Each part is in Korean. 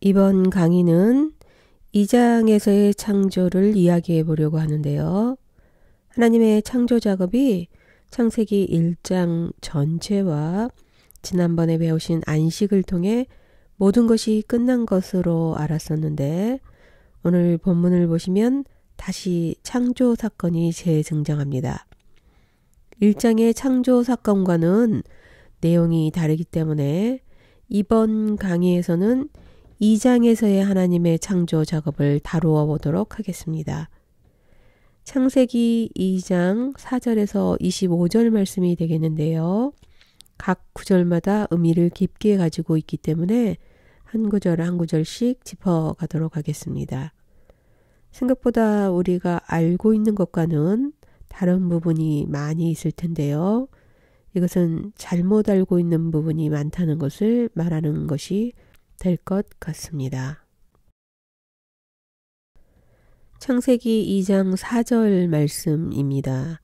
이번 강의는 2장에서의 창조를 이야기해 보려고 하는데요. 하나님의 창조 작업이 창세기 1장 전체와 지난번에 배우신 안식을 통해 모든 것이 끝난 것으로 알았었는데, 오늘 본문을 보시면 다시 창조 사건이 재등장합니다. 1장의 창조 사건과는 내용이 다르기 때문에 이번 강의에서는 2장에서의 하나님의 창조 작업을 다루어 보도록 하겠습니다. 창세기 2장 4절에서 25절 말씀이 되겠는데요. 각 구절마다 의미를 깊게 가지고 있기 때문에 한 구절 한 구절씩 짚어가도록 하겠습니다. 생각보다 우리가 알고 있는 것과는 다른 부분이 많이 있을 텐데요. 이것은 잘못 알고 있는 부분이 많다는 것을 말하는 것이 될 것 같습니다. 창세기 2장 4절 말씀입니다.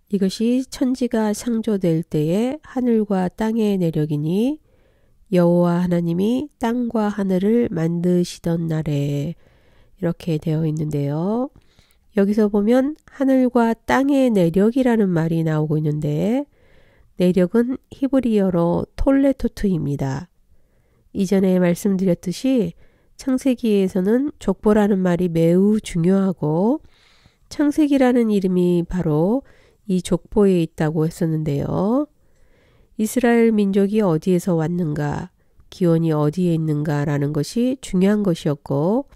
이것이 천지가 창조될 때에 하늘과 땅의 내력이니 여호와 하나님이 땅과 하늘을 만드시던 날에, 이렇게 되어 있는데요. 여기서 보면 하늘과 땅의 내력이라는 말이 나오고 있는데, 내력은 히브리어로 톨레토트입니다. 이전에 말씀드렸듯이 창세기에서는 족보라는 말이 매우 중요하고, 창세기라는 이름이 바로 이 족보에 있다고 했었는데요. 이스라엘 민족이 어디에서 왔는가, 기원이 어디에 있는가라는 것이 중요한 것이었고,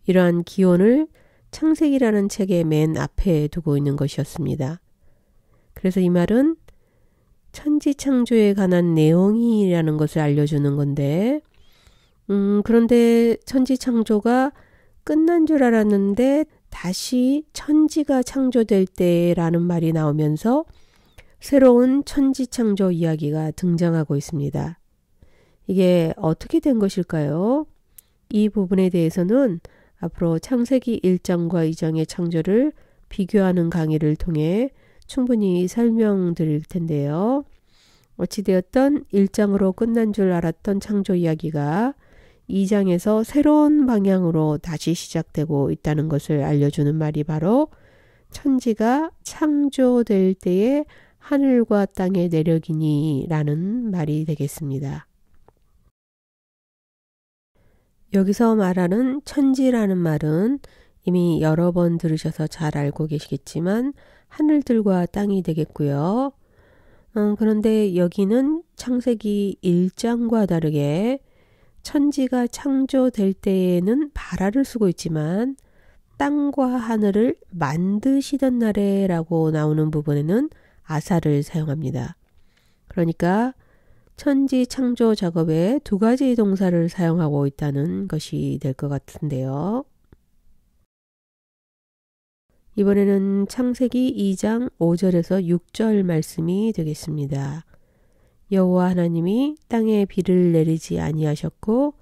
이러한 기원을 창세기라는 책의 맨 앞에 두고 있는 것이었습니다. 그래서 이 말은 천지 창조에 관한 내용이라는 것을 알려주는 건데, 그런데 천지 창조가 끝난 줄 알았는데 다시 천지가 창조될 때라는 말이 나오면서 새로운 천지 창조 이야기가 등장하고 있습니다. 이게 어떻게 된 것일까요? 이 부분에 대해서는 앞으로 창세기 1장과 2장의 창조를 비교하는 강의를 통해 충분히 설명드릴 텐데요. 어찌되었던 1장으로 끝난 줄 알았던 창조 이야기가 2장에서 새로운 방향으로 다시 시작되고 있다는 것을 알려주는 말이 바로 천지가 창조될 때에 하늘과 땅의 내력이니 라는 말이 되겠습니다. 여기서 말하는 천지라는 말은 이미 여러 번 들으셔서 잘 알고 계시겠지만 하늘들과 땅이 되겠고요. 그런데 여기는 창세기 1장과 다르게 천지가 창조될 때에는 발아를 쓰고 있지만 땅과 하늘을 만드시던 날에라고 나오는 부분에는 아사를 사용합니다. 그러니까 천지 창조 작업에 두 가지 동사를 사용하고 있다는 것이 될 것 같은데요. 이번에는 창세기 2장 5절에서 6절 말씀이 되겠습니다. 여호와 하나님이 땅에 비를 내리지 아니하셨고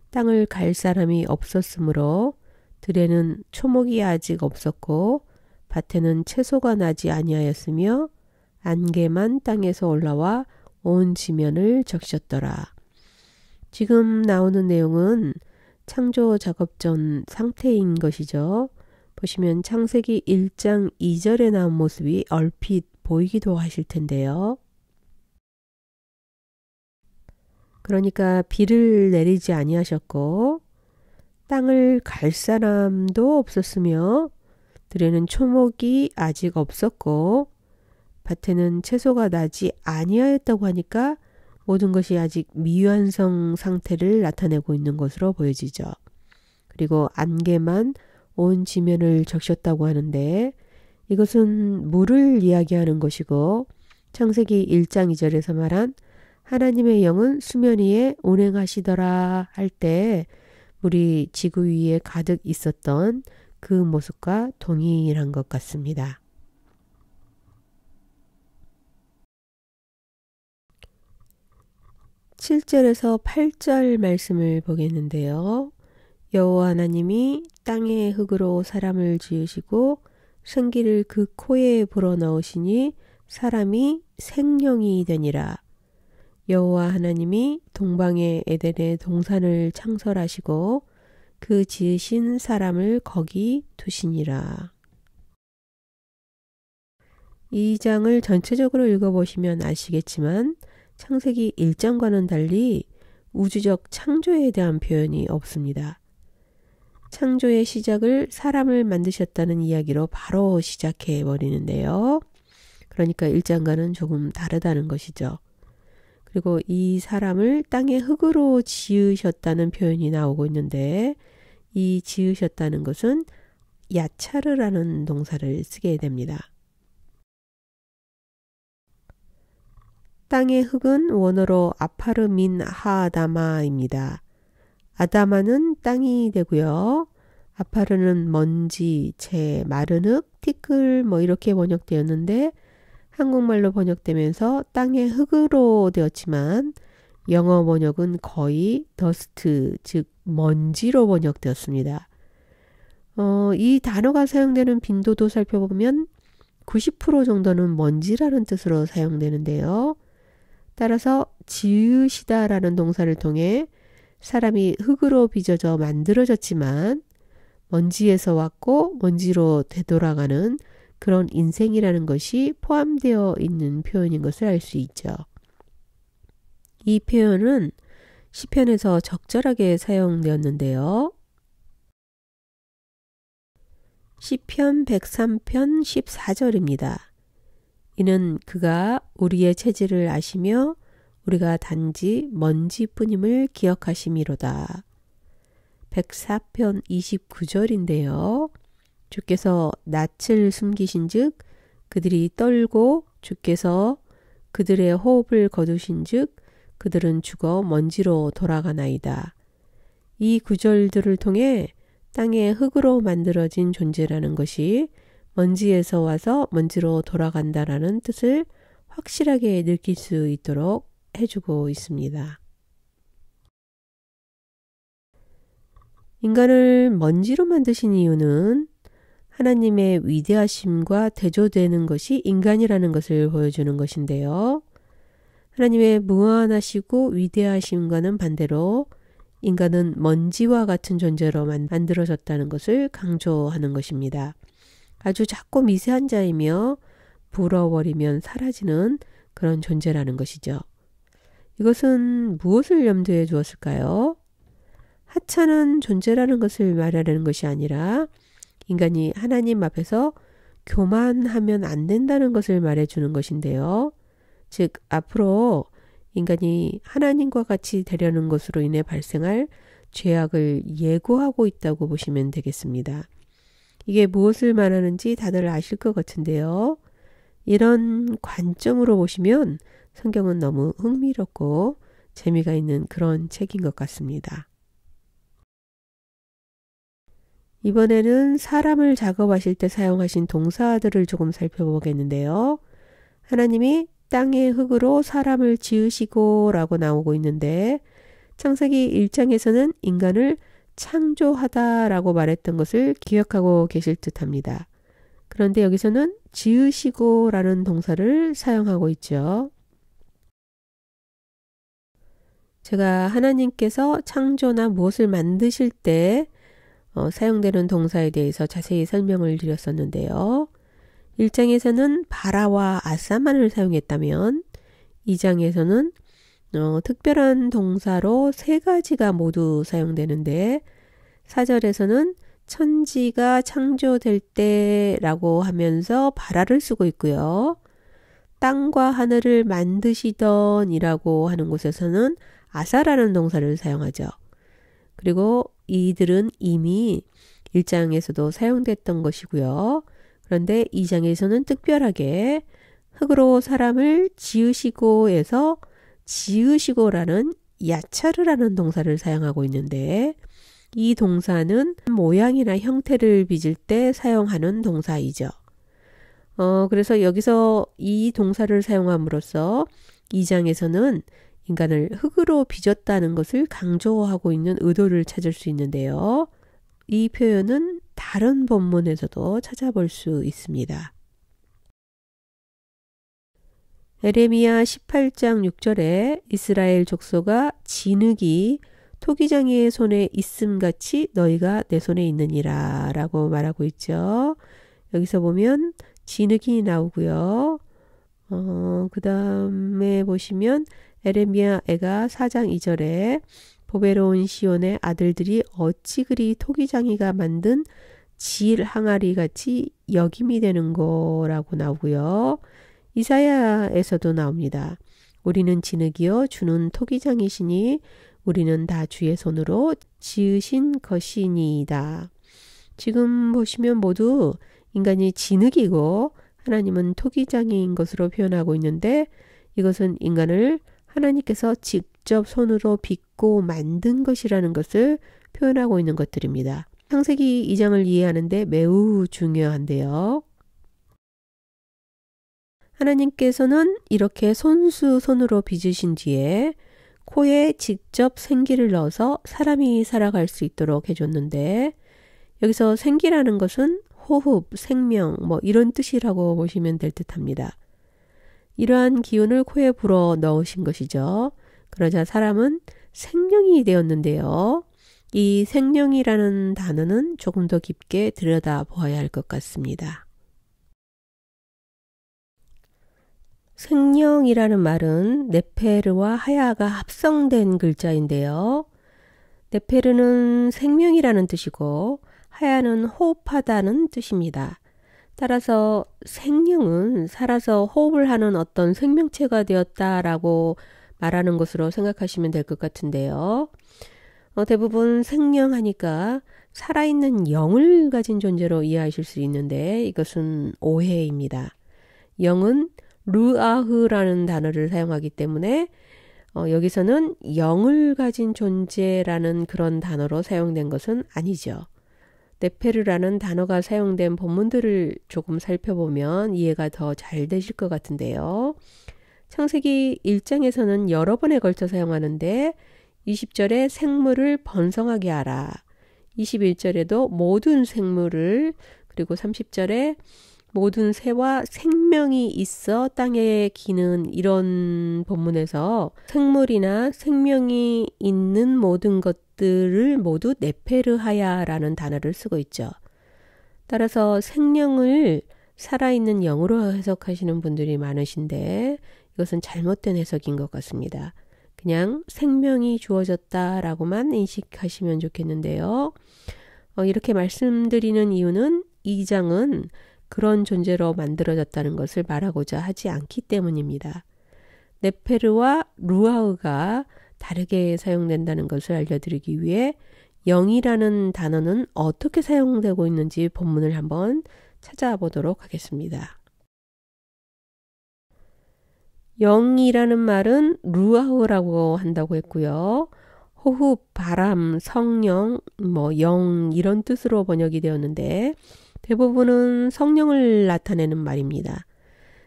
땅을 갈 사람이 없었으므로 들에는 초목이 아직 없었고 밭에는 채소가 나지 아니하였으며 안개만 땅에서 올라와 온 지면을 적셨더라. 지금 나오는 내용은 창조 작업 전 상태인 것이죠. 보시면 창세기 1장 2절에 나온 모습이 얼핏 보이기도 하실 텐데요. 그러니까 비를 내리지 아니하셨고 땅을 갈 사람도 없었으며 들에는 초목이 아직 없었고 밭에는 채소가 나지 아니하였다고 하니까 모든 것이 아직 미완성 상태를 나타내고 있는 것으로 보여지죠. 그리고 안개만 온 지면을 적셨다고 하는데 이것은 물을 이야기하는 것이고, 창세기 1장 2절에서 말한 하나님의 영은 수면 위에 운행하시더라 할 때 물이 지구 위에 가득 있었던 그 모습과 동일한 것 같습니다. (7절에서 8절) 말씀을 보겠는데요. 여호와 하나님이 땅의 흙으로 사람을 지으시고 생기를 그 코에 불어넣으시니 사람이 생명이 되니라. 여호와 하나님이 동방의 에덴의 동산을 창설하시고 그 지으신 사람을 거기 두시니라. 이 장을 전체적으로 읽어보시면 아시겠지만 창세기 1장과는 달리 우주적 창조에 대한 표현이 없습니다. 창조의 시작을 사람을 만드셨다는 이야기로 바로 시작해 버리는데요. 그러니까 1장과는 조금 다르다는 것이죠. 그리고 이 사람을 땅의 흙으로 지으셨다는 표현이 나오고 있는데 이 지으셨다는 것은 야차르라는 동사를 쓰게 됩니다. 땅의 흙은 원어로 아파르민 하아다마입니다. 아다마는 땅이 되고요. 아파르는 먼지, 재, 마른 흙, 티끌 이렇게 번역되었는데 한국말로 번역되면서 땅의 흙으로 되었지만 영어 번역은 거의 더스트, 즉 먼지로 번역되었습니다. 이 단어가 사용되는 빈도도 살펴보면 90% 정도는 먼지라는 뜻으로 사용되는데요. 따라서 지으시다라는 동사를 통해 사람이 흙으로 빚어져 만들어졌지만 먼지에서 왔고 먼지로 되돌아가는 그런 인생이라는 것이 포함되어 있는 표현인 것을 알 수 있죠. 이 표현은 시편에서 적절하게 사용되었는데요. 시편 103편 14절입니다. 이는 그가 우리의 체질을 아시며 우리가 단지 먼지뿐임을 기억하심이로다. 104편 29절인데요. 주께서 낯을 숨기신 즉 그들이 떨고 주께서 그들의 호흡을 거두신 즉 그들은 죽어 먼지로 돌아가나이다. 이 구절들을 통해 땅의 흙으로 만들어진 존재라는 것이 먼지에서 와서 먼지로 돌아간다라는 뜻을 확실하게 느낄 수 있도록 해주고 있습니다. 인간을 먼지로 만드신 이유는 하나님의 위대하심과 대조되는 것이 인간이라는 것을 보여주는 것인데요. 하나님의 무한하시고 위대하심과는 반대로 인간은 먼지와 같은 존재로 만들어졌다는 것을 강조하는 것입니다. 아주 작고 미세한 자이며 불어버리면 사라지는 그런 존재라는 것이죠. 이것은 무엇을 염두에 두었을까요? 하찮은 존재라는 것을 말하려는 것이 아니라 인간이 하나님 앞에서 교만하면 안 된다는 것을 말해주는 것인데요. 즉 앞으로 인간이 하나님과 같이 되려는 것으로 인해 발생할 죄악을 예고하고 있다고 보시면 되겠습니다. 이게 무엇을 말하는지 다들 아실 것 같은데요. 이런 관점으로 보시면 성경은 너무 흥미롭고 재미가 있는 그런 책인 것 같습니다. 이번에는 사람을 작업하실 때 사용하신 동사들을 조금 살펴보겠는데요. 하나님이 땅의 흙으로 사람을 지으시고 라고 나오고 있는데 창세기 1장에서는 인간을 창조하다 라고 말했던 것을 기억하고 계실 듯 합니다. 그런데 여기서는 지으시고 라는 동사를 사용하고 있죠. 제가 하나님께서 창조나 무엇을 만드실 때 사용되는 동사에 대해서 자세히 설명을 드렸었는데요. 1장에서는 바라와 아사만을 사용했다면 2장에서는 특별한 동사로 3가지가 모두 사용되는데 4절에서는 천지가 창조될 때라고 하면서 바라를 쓰고 있고요. 땅과 하늘을 만드시던 이라고 하는 곳에서는 아사라는 동사를 사용하죠. 그리고 이들은 이미 1장에서도 사용됐던 것이고요. 그런데 2장에서는 특별하게 흙으로 사람을 지으시고에서 지으시고라는 야차르라는 동사를 사용하고 있는데 이 동사는 모양이나 형태를 빚을 때 사용하는 동사이죠. 그래서 여기서 이 동사를 사용함으로써 2장에서는 인간을 흙으로 빚었다는 것을 강조하고 있는 의도를 찾을 수 있는데요. 이 표현은 다른 본문에서도 찾아볼 수 있습니다. 에레미야 18장 6절에 이스라엘 족속아 진흙이 토기장이의 손에 있음같이 너희가 내 손에 있느니라 라고 말하고 있죠. 여기서 보면 진흙이 나오고요. 그 다음에 보시면 에레미야가 4장 2절에 보배로운 시온의 아들들이 어찌 그리 토기장이가 만든 질 항아리 같이 역임이 되는 거라고 나오고요. 이사야에서도 나옵니다. 우리는 진흙이요 주는 토기장이시니 우리는 다 주의 손으로 지으신 것이니이다. 지금 보시면 모두 인간이 진흙이고 하나님은 토기장인 것으로 표현하고 있는데 이것은 인간을 하나님께서 직접 손으로 빚고 만든 것이라는 것을 표현하고 있는 것들입니다. 창세기 2장을 이해하는데 매우 중요한데요. 하나님께서는 이렇게 손으로 빚으신 뒤에 코에 직접 생기를 넣어서 사람이 살아갈 수 있도록 해줬는데 여기서 생기라는 것은 호흡, 생명 이런 뜻이라고 보시면 될 듯합니다. 이러한 기운을 코에 불어 넣으신 것이죠. 그러자 사람은 생명이 되었는데요. 이 생명이라는 단어는 조금 더 깊게 들여다보아야 할 것 같습니다. 생명이라는 말은 네페르와 하야가 합성된 글자인데요. 네페르는 생명이라는 뜻이고 하야는 호흡하다는 뜻입니다. 따라서 생명은 살아서 호흡을 하는 어떤 생명체가 되었다라고 말하는 것으로 생각하시면 될 것 같은데요. 대부분 생명하니까 살아있는 영을 가진 존재로 이해하실 수 있는데 이것은 오해입니다. 영은 루아흐라는 단어를 사용하기 때문에 여기서는 영을 가진 존재라는 그런 단어로 사용된 것은 아니죠. 네페르라는 단어가 사용된 본문들을 조금 살펴보면 이해가 더 잘 되실 것 같은데요. 창세기 1장에서는 여러 번에 걸쳐 사용하는데 20절에 생물을 번성하게 하라. 21절에도 모든 생물을 그리고 30절에 모든 새와 생명이 있어 땅에 기는 이런 본문에서 생물이나 생명이 있는 모든 것들을 모두 네페르하야라는 단어를 쓰고 있죠. 따라서 생명을 살아있는 영으로 해석하시는 분들이 많으신데 이것은 잘못된 해석인 것 같습니다. 그냥 생명이 주어졌다라고만 인식하시면 좋겠는데요. 이렇게 말씀드리는 이유는 이 장은 그런 존재로 만들어졌다는 것을 말하고자 하지 않기 때문입니다. 네페르와 루아흐가 다르게 사용된다는 것을 알려드리기 위해 영이라는 단어는 어떻게 사용되고 있는지 본문을 한번 찾아보도록 하겠습니다. 영이라는 말은 루아흐라고 한다고 했고요. 호흡, 바람, 성령, 영 이런 뜻으로 번역이 되었는데 대부분은 성령을 나타내는 말입니다.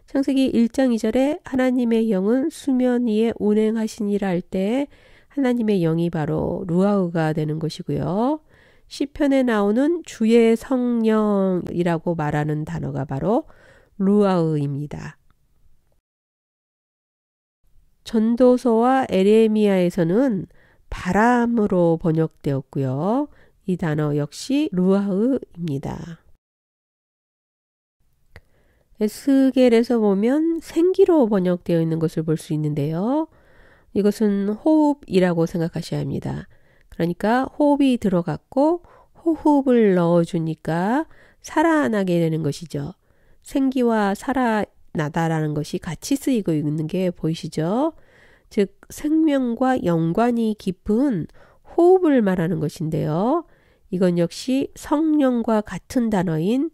창세기 1장 2절에 하나님의 영은 수면 위에 운행하시니라 할 때 하나님의 영이 바로 루아흐가 되는 것이고요. 시편에 나오는 주의 성령이라고 말하는 단어가 바로 루아흐입니다. 전도서와 에레미야에서는 바람으로 번역되었고요. 이 단어 역시 루아흐입니다. 에스겔에서 보면 생기로 번역되어 있는 것을 볼 수 있는데요. 이것은 호흡이라고 생각하셔야 합니다. 그러니까 호흡이 들어갔고 호흡을 넣어주니까 살아나게 되는 것이죠. 생기와 살아나다라는 것이 같이 쓰이고 있는 게 보이시죠? 즉 생명과 연관이 깊은 호흡을 말하는 것인데요. 이건 역시 성령과 같은 단어인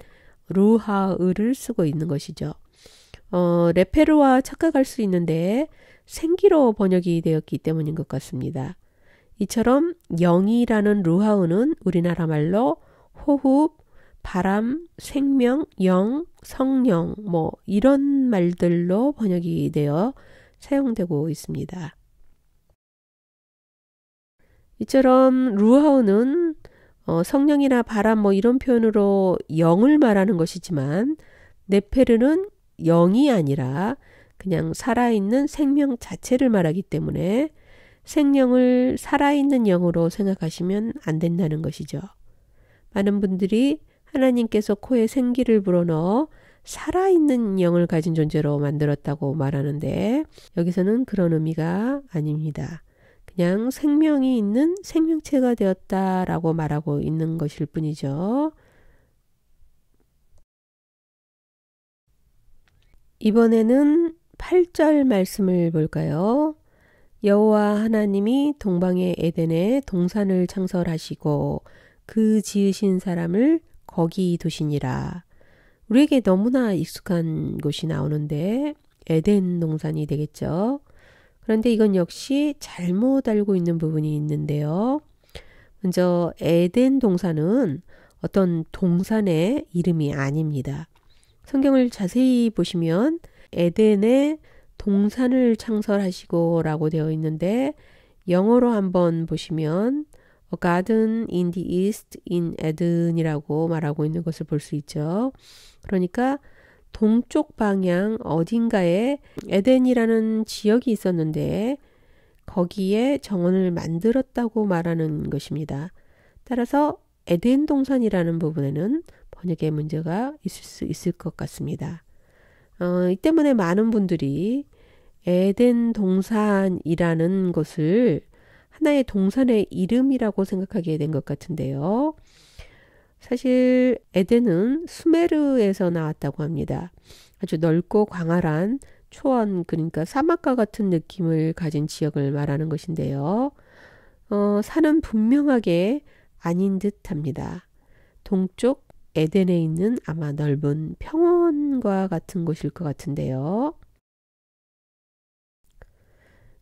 루하흐를 쓰고 있는 것이죠. 레페르와 착각할 수 있는데 생기로 번역이 되었기 때문인 것 같습니다. 이처럼 영이라는 루하흐는 우리나라 말로 호흡, 바람, 생명, 영, 성령 이런 말들로 번역이 되어 사용되고 있습니다. 이처럼 루하흐는 성령이나 바람 이런 표현으로 영을 말하는 것이지만 네페르는 영이 아니라 그냥 살아있는 생명 자체를 말하기 때문에 생명을 살아있는 영으로 생각하시면 안 된다는 것이죠. 많은 분들이 하나님께서 코에 생기를 불어넣어 살아있는 영을 가진 존재로 만들었다고 말하는데 여기서는 그런 의미가 아닙니다. 그냥 생명이 있는 생명체가 되었다라고 말하고 있는 것일 뿐이죠. 이번에는 8절 말씀을 볼까요? 여호와 하나님이 동방의 에덴에 동산을 창설하시고 그 지으신 사람을 거기 두시니라. 우리에게 너무나 익숙한 곳이 나오는데 에덴 동산이 되겠죠. 그런데 이건 역시 잘못 알고 있는 부분이 있는데요. 먼저 에덴 동산은 어떤 동산의 이름이 아닙니다. 성경을 자세히 보시면 에덴에 동산을 창설하시고 라고 되어 있는데 영어로 한번 보시면 A garden in the east in Eden이라고 말하고 있는 것을 볼 수 있죠. 그러니까 동쪽 방향 어딘가에 에덴이라는 지역이 있었는데 거기에 정원을 만들었다고 말하는 것입니다. 따라서 에덴 동산이라는 부분에는 번역의 문제가 있을 수 있을 것 같습니다. 이 때문에 많은 분들이 에덴 동산이라는 것을 하나의 동산의 이름이라고 생각하게 된 것 같은데요. 사실 에덴은 수메르에서 나왔다고 합니다. 아주 넓고 광활한 초원, 그러니까 사막과 같은 느낌을 가진 지역을 말하는 것인데요. 산은 분명하게 아닌 듯합니다. 동쪽 에덴에 있는 아마 넓은 평원과 같은 곳일 것 같은데요.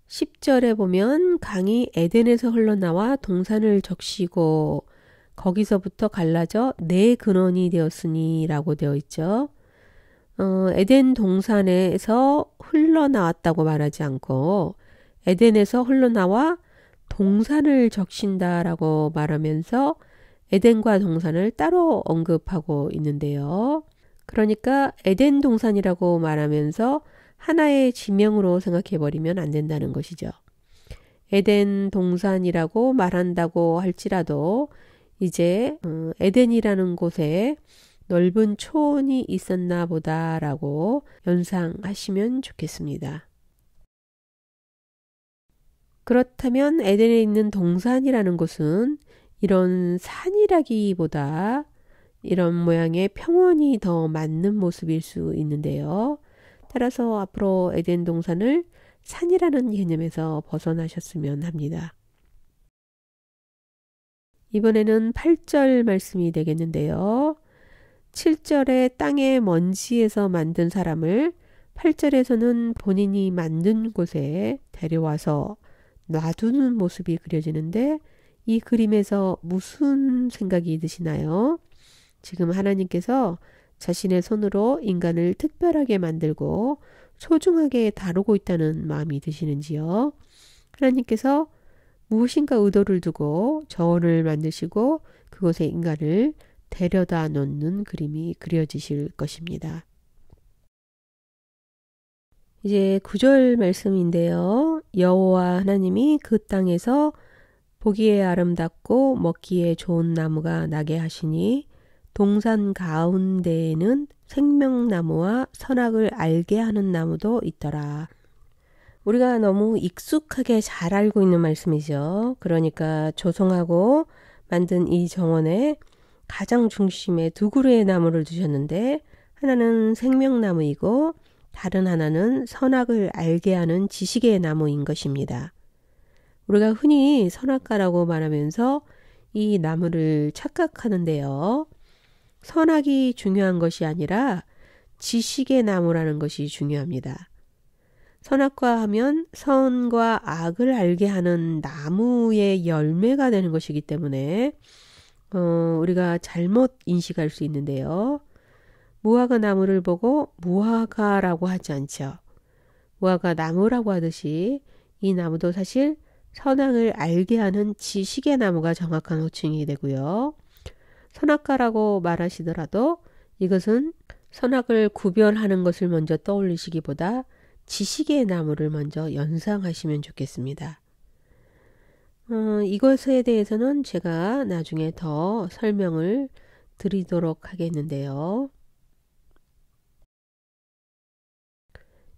10절에 보면 강이 에덴에서 흘러나와 동산을 적시고 거기서부터 갈라져 네 근원이 되었으니 라고 되어 있죠. 에덴 동산에서 흘러나왔다고 말하지 않고 에덴에서 흘러나와 동산을 적신다 라고 말하면서 에덴과 동산을 따로 언급하고 있는데요. 그러니까 에덴 동산이라고 말하면서 하나의 지명으로 생각해버리면 안 된다는 것이죠. 에덴 동산이라고 말한다고 할지라도 이제 에덴이라는 곳에 넓은 초원이 있었나 보다라고 연상하시면 좋겠습니다. 그렇다면 에덴에 있는 동산이라는 곳은 이런 산이라기보다 이런 모양의 평원이 더 맞는 모습일 수 있는데요. 따라서 앞으로 에덴 동산을 산이라는 개념에서 벗어나셨으면 합니다. 이번에는 8절 말씀이 되겠는데요. 7절에 땅의 먼지에서 만든 사람을 8절에서는 본인이 만든 곳에 데려와서 놔두는 모습이 그려지는데 이 그림에서 무슨 생각이 드시나요? 지금 하나님께서 자신의 손으로 인간을 특별하게 만들고 소중하게 다루고 있다는 마음이 드시는지요? 하나님께서 무엇인가 의도를 두고 저원을 만드시고 그곳에 인간을 데려다 놓는 그림이 그려지실 것입니다. 이제 9절 말씀인데요. 여호와 하나님이 그 땅에서 보기에 아름답고 먹기에 좋은 나무가 나게 하시니 동산 가운데에는 생명나무와 선악을 알게 하는 나무도 있더라. 우리가 너무 익숙하게 잘 알고 있는 말씀이죠. 그러니까 조성하고 만든 이 정원에 가장 중심에 두 그루의 나무를 두셨는데 하나는 생명나무이고 다른 하나는 선악을 알게 하는 지식의 나무인 것입니다. 우리가 흔히 선악과라고 말하면서 이 나무를 착각하는데요. 선악이 중요한 것이 아니라 지식의 나무라는 것이 중요합니다. 선악과 하면 선과 악을 알게 하는 나무의 열매가 되는 것이기 때문에 우리가 잘못 인식할 수 있는데요. 무화과 나무를 보고 무화과라고 하지 않죠. 무화과 나무라고 하듯이 이 나무도 사실 선악을 알게 하는 지식의 나무가 정확한 호칭이 되고요. 선악과라고 말하시더라도 이것은 선악을 구별하는 것을 먼저 떠올리시기보다 지식의 나무를 먼저 연상하시면 좋겠습니다. 이것에 대해서는 제가 나중에 더 설명을 드리도록 하겠는데요.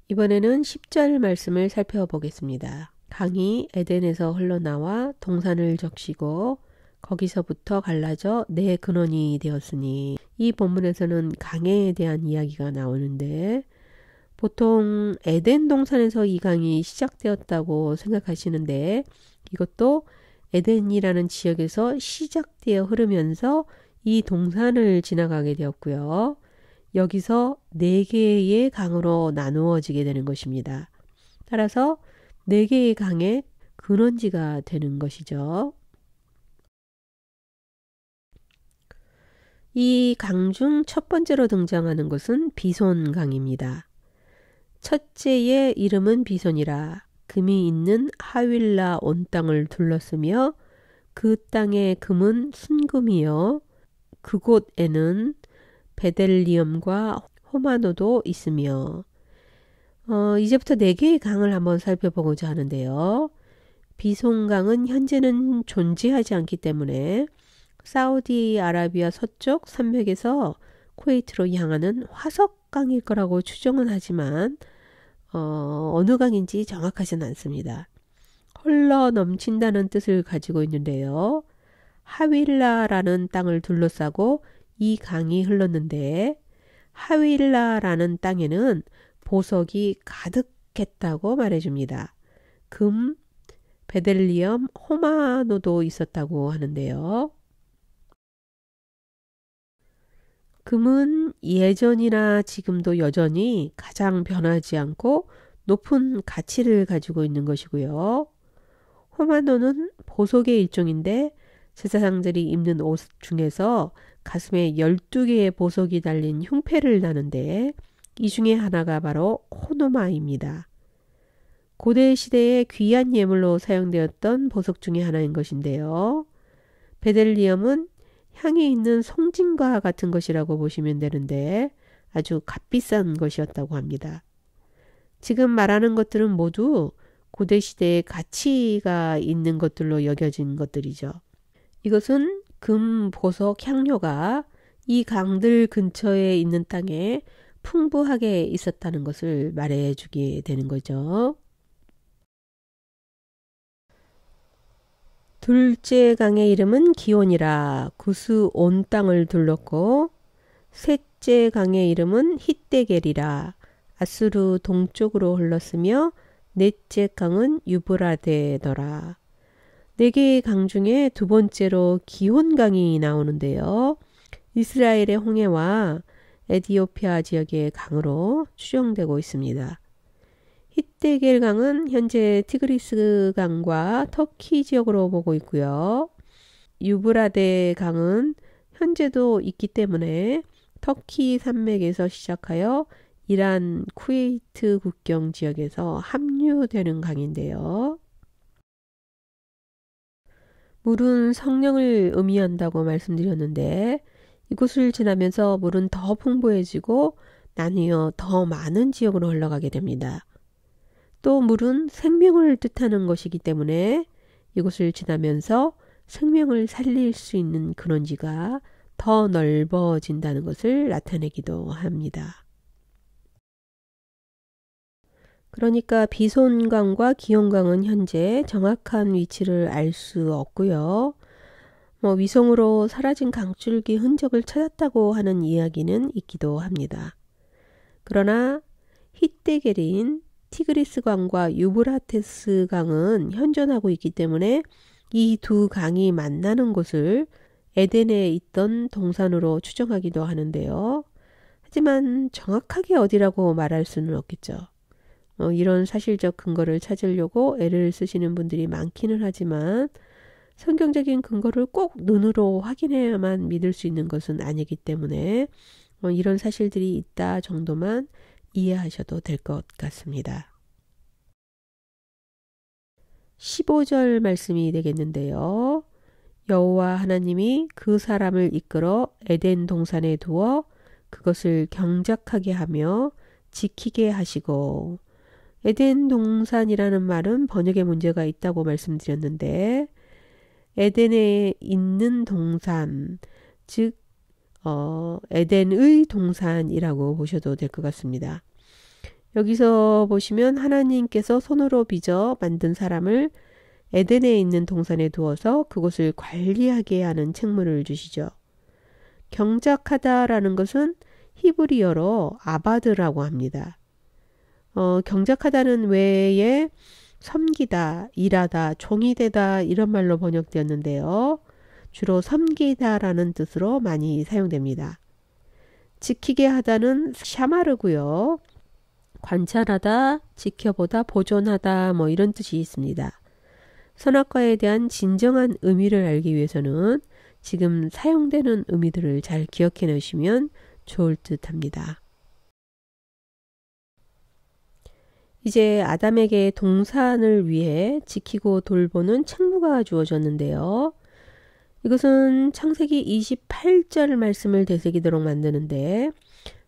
이번에는 10절 말씀을 살펴보겠습니다. 강이 에덴에서 흘러나와 동산을 적시고 거기서부터 갈라져 네 근원이 되었으니, 이 본문에서는 강에 대한 이야기가 나오는데 보통 에덴 동산에서 이 강이 시작되었다고 생각하시는데, 이것도 에덴이라는 지역에서 시작되어 흐르면서 이 동산을 지나가게 되었고요. 여기서 4개의 강으로 나누어지게 되는 것입니다. 따라서 4개의 강의 근원지가 되는 것이죠. 이 강 중 첫 번째로 등장하는 것은 비손강입니다. 첫째의 이름은 비손이라 금이 있는 하윌라 온 땅을 둘렀으며 그 땅의 금은 순금이요 그곳에는 베델리엄과 호마노도 있으며, 이제부터 4개의 강을 한번 살펴보고자 하는데요. 비손강은 현재는 존재하지 않기 때문에 사우디아라비아 서쪽 산맥에서 쿠웨이트로 향하는 화석강일 거라고 추정은 하지만 어느 강인지 정확하진 않습니다. 흘러 넘친다는 뜻을 가지고 있는데요. 하윌라라는 땅을 둘러싸고 이 강이 흘렀는데, 하윌라라는 땅에는 보석이 가득했다고 말해줍니다. 금, 베델리엄, 호마노도 있었다고 하는데요. 금은 예전이나 지금도 여전히 가장 변하지 않고 높은 가치를 가지고 있는 것이고요. 호마노는 보석의 일종인데 제사장들이 입는 옷 중에서 가슴에 12개의 보석이 달린 흉패를 나는데, 이 중에 하나가 바로 호노마입니다. 고대 시대의 귀한 예물로 사용되었던 보석 중에 하나인 것인데요. 베델리엄은 향이 있는 송진과 같은 것이라고 보시면 되는데 아주 값비싼 것이었다고 합니다. 지금 말하는 것들은 모두 고대 시대의 가치가 있는 것들로 여겨진 것들이죠. 이것은 금, 보석, 향료가 이 강들 근처에 있는 땅에 풍부하게 있었다는 것을 말해주게 되는 거죠. 둘째 강의 이름은 기온이라 구스 온 땅을 둘렀고, 셋째 강의 이름은 히데겔이라 아수르 동쪽으로 흘렀으며, 넷째 강은 유브라데더라. 4개의 강 중에 두 번째로 기온강이 나오는데요. 이스라엘의 홍해와 에티오피아 지역의 강으로 추정되고 있습니다. 히데겔 강은 현재 티그리스 강과 터키 지역으로 보고 있고요. 유브라데 강은 현재도 있기 때문에 터키 산맥에서 시작하여 이란, 쿠웨이트 국경 지역에서 합류되는 강인데요. 물은 성령을 의미한다고 말씀드렸는데, 이곳을 지나면서 물은 더 풍부해지고 나뉘어 더 많은 지역으로 흘러가게 됩니다. 또 물은 생명을 뜻하는 것이기 때문에 이곳을 지나면서 생명을 살릴 수 있는 근원지가 더 넓어진다는 것을 나타내기도 합니다. 그러니까 비손강과 기온강은 현재 정확한 위치를 알 수 없고요. 위성으로 사라진 강줄기 흔적을 찾았다고 하는 이야기는 있기도 합니다. 그러나 히데겔인 티그리스강과 유브라테스 강은 현존하고 있기 때문에 이 두 강이 만나는 곳을 에덴에 있던 동산으로 추정하기도 하는데요. 하지만 정확하게 어디라고 말할 수는 없겠죠. 이런 사실적 근거를 찾으려고 애를 쓰시는 분들이 많기는 하지만 성경적인 근거를 꼭 눈으로 확인해야만 믿을 수 있는 것은 아니기 때문에 이런 사실들이 있다 정도만 이해하셔도 될 것 같습니다. 15절 말씀이 되겠는데요. 여호와 하나님이 그 사람을 이끌어 에덴 동산에 두어 그것을 경작하게 하며 지키게 하시고 에덴 동산이라는 말은 번역에 문제가 있다고 말씀드렸는데 에덴에 있는 동산, 즉 에덴의 동산이라고 보셔도 될 것 같습니다. 여기서 보시면 하나님께서 손으로 빚어 만든 사람을 에덴에 있는 동산에 두어서 그곳을 관리하게 하는 책무를 주시죠. 경작하다라는 것은 히브리어로 아바드라고 합니다. 경작하다는 외에 섬기다, 일하다, 종이 되다 이런 말로 번역되었는데요. 주로 섬기다라는 뜻으로 많이 사용됩니다. 지키게 하다는 샤마르고요. 관찰하다, 지켜보다, 보존하다 뭐 이런 뜻이 있습니다. 선악과에 대한 진정한 의미를 알기 위해서는 지금 사용되는 의미들을 잘 기억해 놓으시면 좋을 듯 합니다. 이제 아담에게 동산을 위해 지키고 돌보는 책무가 주어졌는데요. 이것은 창세기 28절 말씀을 되새기도록 만드는데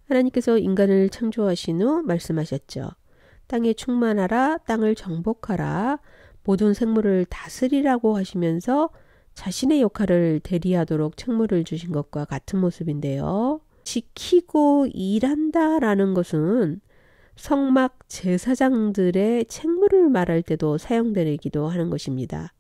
하나님께서 인간을 창조하신 후 말씀하셨죠. 땅에 충만하라, 땅을 정복하라, 모든 생물을 다스리라고 하시면서 자신의 역할을 대리하도록 책무를 주신 것과 같은 모습인데요. 지키고 일한다라는 것은 성막 제사장들의 책무를 말할 때도 사용되기도 하는 것입니다.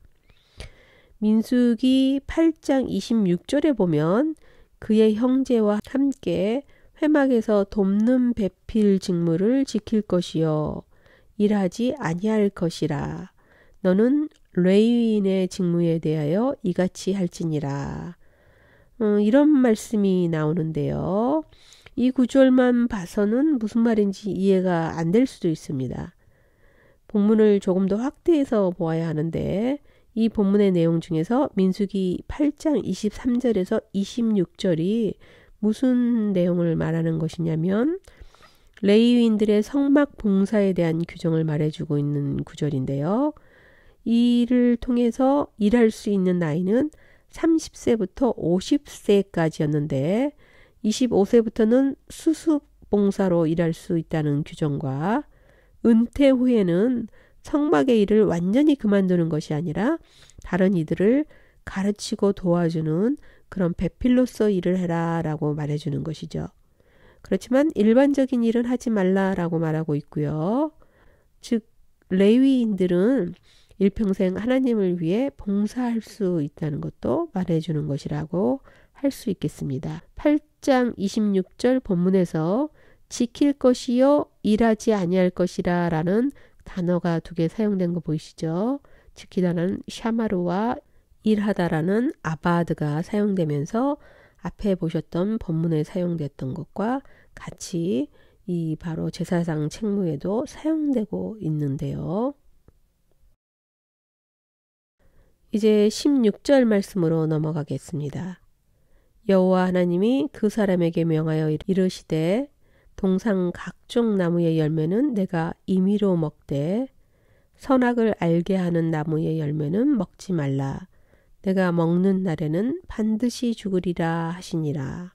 민수기 8장 26절에 보면 그의 형제와 함께 회막에서 돕는 배필 직무를 지킬 것이요 일하지 아니할 것이라. 너는 레위인의 직무에 대하여 이같이 할지니라. 이런 말씀이 나오는데요. 이 구절만 봐서는 무슨 말인지 이해가 안 될 수도 있습니다. 본문을 조금 더 확대해서 보아야 하는데 이 본문의 내용 중에서 민수기 8장 23절에서 26절이 무슨 내용을 말하는 것이냐면 레위인들의 성막 봉사에 대한 규정을 말해주고 있는 구절인데요. 이를 통해서 일할 수 있는 나이는 30세부터 50세까지였는데 25세부터는 수습 봉사로 일할 수 있다는 규정과 은퇴 후에는 성막의 일을 완전히 그만두는 것이 아니라 다른 이들을 가르치고 도와주는 그런 배필로서 일을 해라 라고 말해주는 것이죠. 그렇지만 일반적인 일은 하지 말라라고 말하고 있고요. 즉 레위인들은 일평생 하나님을 위해 봉사할 수 있다는 것도 말해주는 것이라고 할 수 있겠습니다. 8장 26절 본문에서 지킬 것이요 일하지 아니할 것이라 라는 단어가 두 개 사용된 거 보이시죠? 지키다는 샤마르와 일하다라는 아바드가 사용되면서 앞에 보셨던 본문에 사용됐던 것과 같이 이 바로 제사장 책무에도 사용되고 있는데요. 이제 16절 말씀으로 넘어가겠습니다. 여호와 하나님이 그 사람에게 명하여 이르시되 동산 각종 나무의 열매는 내가 임의로 먹되 선악을 알게 하는 나무의 열매는 먹지 말라. 내가 먹는 날에는 반드시 죽으리라 하시니라.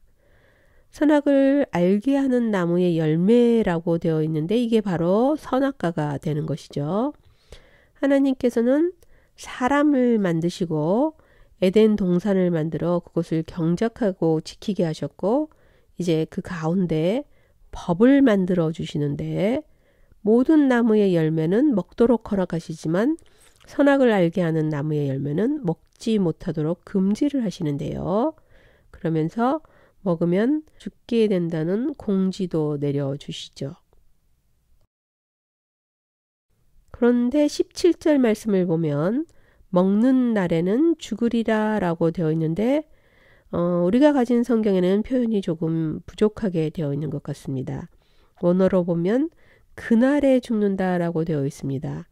선악을 알게 하는 나무의 열매라고 되어 있는데 이게 바로 선악과가 되는 것이죠. 하나님께서는 사람을 만드시고 에덴 동산을 만들어 그것을 경작하고 지키게 하셨고 이제 그 가운데 법을 만들어 주시는데 모든 나무의 열매는 먹도록 허락하시지만 선악을 알게 하는 나무의 열매는 먹지 못하도록 금지를 하시는데요. 그러면서 먹으면 죽게 된다는 공지도 내려주시죠. 그런데 17절 말씀을 보면 먹는 날에는 죽으리라 라고 되어 있는데 우리가 가진 성경에는 표현이 조금 부족하게 되어 있는 것 같습니다. 원어로 보면 그날에 죽는다 라고 되어 있습니다.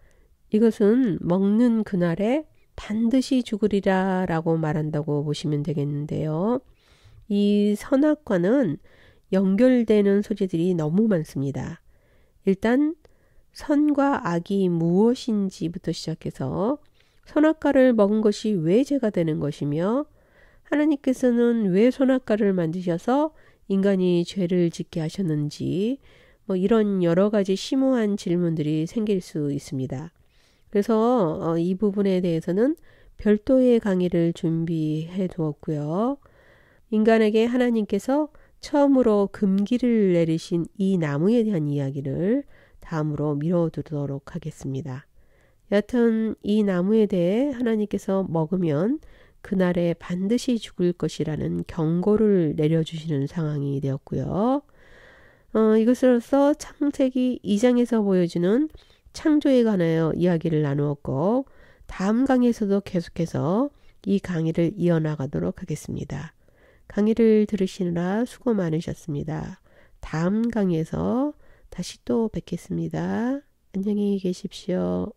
이것은 먹는 그날에 반드시 죽으리라 라고 말한다고 보시면 되겠는데요. 이 선악과는 연결되는 소재들이 너무 많습니다. 일단 선과 악이 무엇인지부터 시작해서 선악과를 먹은 것이 왜 죄가 되는 것이며 하나님께서는 왜 선악과를 만드셔서 인간이 죄를 짓게 하셨는지 뭐 이런 여러 가지 심오한 질문들이 생길 수 있습니다. 그래서 이 부분에 대해서는 별도의 강의를 준비해 두었고요. 인간에게 하나님께서 처음으로 금기를 내리신 이 나무에 대한 이야기를 다음으로 미뤄두도록 하겠습니다. 여하튼 이 나무에 대해 하나님께서 먹으면 그날에 반드시 죽을 것이라는 경고를 내려주시는 상황이 되었고요. 이것으로서 창세기 2장에서 보여주는 창조에 관하여 이야기를 나누었고 다음 강의에서도 계속해서 이 강의를 이어나가도록 하겠습니다. 강의를 들으시느라 수고 많으셨습니다. 다음 강의에서 다시 또 뵙겠습니다. 안녕히 계십시오.